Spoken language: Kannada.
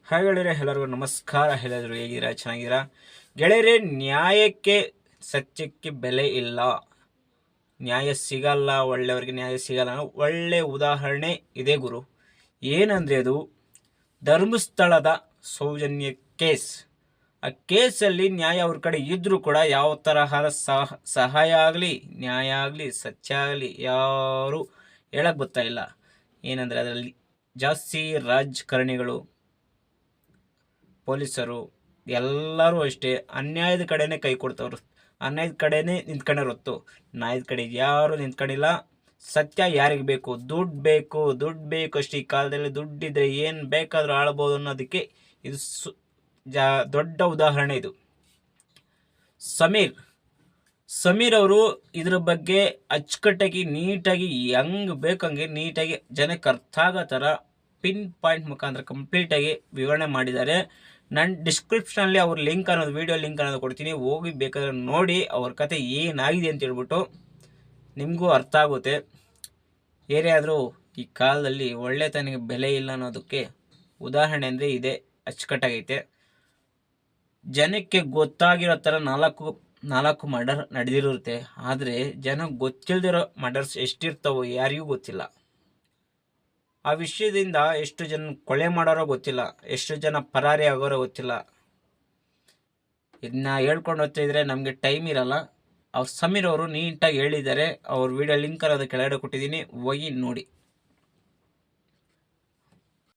ಹಾಯ್ ಗೆಳೆಯರೆ, ಎಲ್ಲರಿಗೂ ನಮಸ್ಕಾರ. ಎಲ್ಲರೂ ಹೇಗಿದ್ದೀರಾ? ಚೆನ್ನಾಗಿದ್ದೀರಾ ಗೆಳೆಯರೆ? ನ್ಯಾಯಕ್ಕೆ ಸತ್ಯಕ್ಕೆ ಬೆಲೆ ಇಲ್ಲ, ನ್ಯಾಯ ಸಿಗಲ್ಲ, ಒಳ್ಳೆಯವ್ರಿಗೆ ನ್ಯಾಯ ಸಿಗಲ್ಲ ಅನ್ನೋ ಒಳ್ಳೆ ಉದಾಹರಣೆ ಇದೆ ಗುರು. ಏನಂದರೆ ಅದು ಧರ್ಮಸ್ಥಳದ ಸೌಜನ್ಯ ಕೇಸ್. ಆ ಕೇಸಲ್ಲಿ ನ್ಯಾಯ ಅವ್ರ ಕಡೆ ಇದ್ದರೂ ಕೂಡ ಯಾವ ತರಹದ ಸಹಾಯ ಆಗಲಿ, ನ್ಯಾಯ ಆಗಲಿ, ಸತ್ಯ ಆಗಲಿ ಯಾರು ಹೇಳಕ್ಕೆ ಬರ್ತಾ ಇಲ್ಲ. ಏನಂದರೆ ಅದರಲ್ಲಿ ಜಾಸ್ತಿ ರಾಜಕಾರಣಿಗಳು, ಪೊಲೀಸರು ಎಲ್ಲರೂ ಅಷ್ಟೇ ಅನ್ಯಾಯದ ಕಡೆನೇ ಕೈ ಕೊಡ್ತವ್ರು, ಅನ್ಯಾಯದ ಕಡೆನೇ ನಿಂತ್ಕೊಂಡವ್ರು ಹೊತ್ತು ನ್ಯಾಯದ ಕಡೆ ಯಾರು ನಿಂತ್ಕೊಂಡಿಲ್ಲ. ಸತ್ಯ ಯಾರಿಗೆ ಬೇಕು? ದುಡ್ಡು ಬೇಕು, ದುಡ್ಡು ಬೇಕು ಅಷ್ಟೇ. ಈ ಕಾಲದಲ್ಲಿ ದುಡ್ಡಿದ್ರೆ ಏನು ಬೇಕಾದರೂ ಆಳ್ಬೋದು ಅನ್ನೋದಕ್ಕೆ ಇದು ದೊಡ್ಡ ಉದಾಹರಣೆ. ಇದು ಸಮೀರ್ ಅವರು ಇದ್ರ ಬಗ್ಗೆ ಅಚ್ಚುಕಟ್ಟಾಗಿ ನೀಟಾಗಿ ಹೆಂಗೆ ಬೇಕಂಗೆ ನೀಟಾಗಿ ಜನಕ್ಕೆ ಅರ್ಥ ಆಗೋ ಥರ ಪಿನ್ ಪಾಯಿಂಟ್ ಮುಖಾಂತರ ಕಂಪ್ಲೀಟಾಗಿ ವಿವರಣೆ ಮಾಡಿದ್ದಾರೆ. ನಾನು ಡಿಸ್ಕ್ರಿಪ್ಷನಲ್ಲಿ ಅವ್ರ ಲಿಂಕ್ ಅನ್ನೋದು, ವಿಡಿಯೋ ಲಿಂಕ್ ಅನ್ನೋದು ಕೊಡ್ತೀನಿ, ಹೋಗಿ ಬೇಕಾದ್ರೆ ನೋಡಿ ಅವ್ರ ಕತೆ ಏನಾಗಿದೆ ಅಂತ ಹೇಳ್ಬಿಟ್ಟು ನಿಮಗೂ ಅರ್ಥ ಆಗುತ್ತೆ. ಏನೇ ಆದರೂ ಈ ಕಾಲದಲ್ಲಿ ಒಳ್ಳೆತನಿಗೆ ಬೆಲೆ ಇಲ್ಲ ಅನ್ನೋದಕ್ಕೆ ಉದಾಹರಣೆ ಅಂದರೆ ಇದೆ. ಅಚ್ಚುಕಟ್ಟಾಗೈತೆ. ಜನಕ್ಕೆ ಗೊತ್ತಾಗಿರೋ ಥರ ನಾಲ್ಕು ಮರ್ಡರ್ ನಡೆದಿರುತ್ತೆ, ಆದರೆ ಜನಕ್ಕೆ ಗೊತ್ತಿಲ್ಲದಿರೋ ಮರ್ಡರ್ಸ್ ಎಷ್ಟಿರ್ತಾವೋ ಯಾರಿಗೂ ಗೊತ್ತಿಲ್ಲ. ಆ ವಿಷಯದಿಂದ ಎಷ್ಟು ಜನ ಕೊಲೆ ಮಾಡೋರೋ ಗೊತ್ತಿಲ್ಲ, ಎಷ್ಟು ಜನ ಪರಾರಿ ಆಗೋರೋ ಗೊತ್ತಿಲ್ಲ. ಇದನ್ನ ಹೇಳ್ಕೊಂಡು ಹೋಗ್ತಿದ್ರೆ ನಮಗೆ ಟೈಮ್ ಇರಲ್ಲ. ಅವ್ರು ಸಮೀರ್ ಅವರು ನೀಟಾಗಿ ಹೇಳಿದ್ದಾರೆ. ಅವ್ರ ವಿಡಿಯೋ ಲಿಂಕ್ ಅನ್ನೋದು ಕೆಳಗಡೆ ಕೊಟ್ಟಿದ್ದೀನಿ, ಹೋಗಿ ನೋಡಿ.